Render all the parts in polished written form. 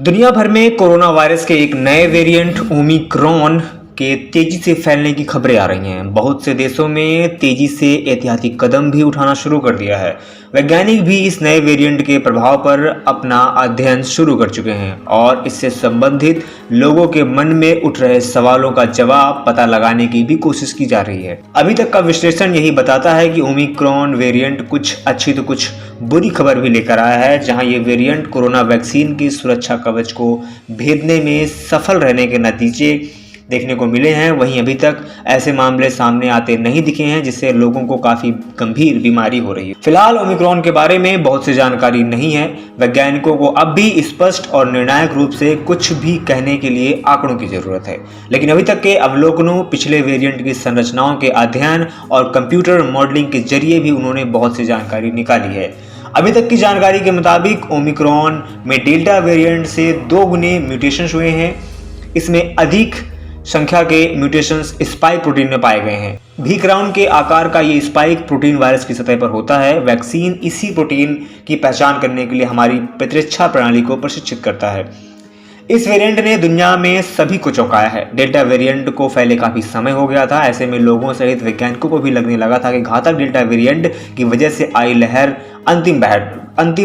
दुनिया भर में कोरोना वायरस के एक नए वेरिएंट ओमिक्रॉन के तेजी से फैलने की खबरें आ रही हैं। बहुत से देशों में तेजी से एहतियाती कदम भी उठाना शुरू कर दिया है। वैज्ञानिक भी इस नए वेरिएंट के प्रभाव पर अपना अध्ययन शुरू कर चुके हैं और इससे संबंधित लोगों के मन में उठ रहे सवालों का जवाब पता लगाने की भी कोशिश की जा रही है। अभी तक का विश्लेषण यही बताता है कि ओमिक्रॉन वेरिएंट कुछ अच्छी तो कुछ बुरी खबर भी लेकर आया है। जहां ये वेरिएंट कोरोना वैक्सीन की सुरक्षा कवच को भेदने में सफल रहने के नतीजे देखने को मिले हैं, वहीं अभी तक ऐसे मामले सामने आते नहीं दिखे हैं जिससे लोगों को काफी गंभीर बीमारी हो रही है। फिलहाल ओमिक्रॉन के बारे में बहुत सी जानकारी नहीं है। वैज्ञानिकों को अब भी स्पष्ट और निर्णायक रूप से कुछ भी कहने के लिए आंकड़ों की जरूरत है, लेकिन अभी तक के अवलोकनों, पिछले वेरिएंट की संरचनाओं के अध्ययन और कंप्यूटर मॉडलिंग के जरिए भी उन्होंने बहुत सी जानकारी निकाली है। अभी तक की जानकारी के मुताबिक ओमिक्रॉन में डेल्टा वेरिएंट से 2 गुने म्यूटेशन हुए हैं। इसमें अधिक संख्या के म्यूटेशंस स्पाइक प्रोटीन में पाए गए हैं। भीक राउंड के आकार का ये स्पाइक प्रोटीन वायरस की सतह पर होता है। वैक्सीन इसी प्रोटीन की पहचान करने के लिए हमारी प्रतिरक्षा प्रणाली को प्रशिक्षित करता है। इस वेरिएंट ने दुनिया में सभी को चौंकाया है। डेल्टा वेरिएंट को फैले काफी समय हो गया था। ऐसे में लोगों सहित वैज्ञानिकों को भी लगने लगा था कि घातक डेल्टा वेरिएंट की वजह से आई लहर अंतिम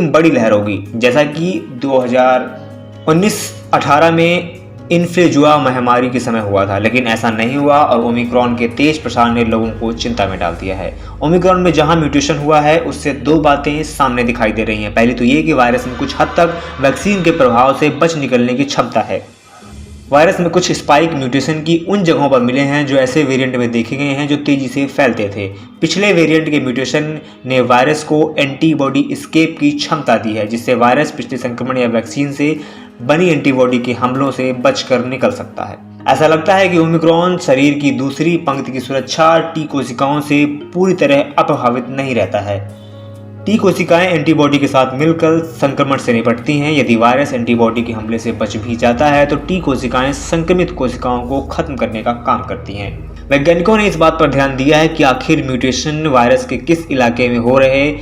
बड़ी लहर होगी, जैसा कि 2019-18 में इन्फ्लुएंजा महामारी के समय हुआ था, लेकिन ऐसा नहीं हुआ और ओमिक्रॉन के तेज प्रसार ने लोगों को चिंता में डाल दिया है। ओमिक्रॉन में जहां म्यूटेशन हुआ है उससे 2 बातें सामने दिखाई दे रही हैं। पहली तो ये कि वायरस में कुछ हद तक वैक्सीन के प्रभाव से बच निकलने की क्षमता है। वायरस में कुछ स्पाइक म्यूटेशन की उन जगहों पर मिले हैं जो ऐसे वेरिएंट में देखे गए हैं जो तेजी से फैलते थे। पिछले वेरिएंट के म्यूटेशन ने वायरस को एंटीबॉडी एस्केप की क्षमता दी है, जिससे वायरस पिछले संक्रमण या वैक्सीन से बनी एंटीबॉडी के हमलों से बचकर निकल सकता है। ऐसा लगता है कि ओमिक्रॉन शरीर की दूसरी पंक्ति की सुरक्षा टी कोशिकाओं से पूरी तरह अप्रभावित नहीं रहता है। टी कोशिकाएं एंटीबॉडी के साथ मिलकर संक्रमण से निपटती हैं। यदि वायरस एंटीबॉडी के हमले से बच भी जाता है तो टी कोशिकाएं संक्रमित कोशिकाओं को खत्म करने का काम करती हैं। वैज्ञानिकों ने इस बात पर ध्यान दिया है कि आखिर म्यूटेशन वायरस के किस इलाके में हो रहे।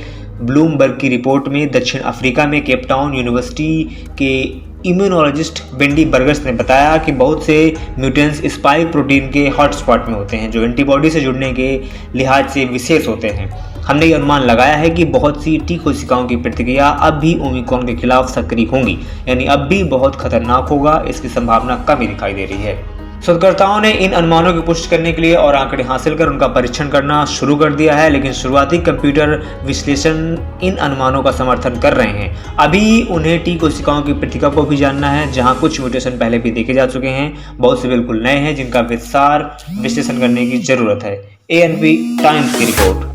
ब्लूमबर्ग की रिपोर्ट में दक्षिण अफ्रीका में केपटाउन यूनिवर्सिटी के इम्यूनोलॉजिस्ट वेंडी बर्गस ने बताया कि बहुत से म्यूटेंट्स स्पाइक प्रोटीन के हॉटस्पॉट में होते हैं जो एंटीबॉडी से जुड़ने के लिहाज से विशेष होते हैं। हमने ये अनुमान लगाया है कि बहुत सी टी कोशिकाओं की प्रतिक्रिया अब भी ओमिक्रॉन के खिलाफ सक्रिय होंगी, यानी अब भी बहुत खतरनाक होगा। इसकी संभावना कम ही दिखाई दे रही है। शोधकर्ताओं ने इन अनुमानों की पुष्टि करने के लिए और आंकड़े हासिल कर उनका परीक्षण करना शुरू कर दिया है, लेकिन शुरुआती कंप्यूटर विश्लेषण इन अनुमानों का समर्थन कर रहे हैं। अभी उन्हें टी कोशिकाओं की प्रतिक्रिया को भी जानना है, जहां कुछ म्यूटेशन पहले भी देखे जा चुके हैं, बहुत से बिल्कुल नए हैं जिनका विस्तार विश्लेषण करने की जरूरत है। ANP टाइम्स की रिपोर्ट।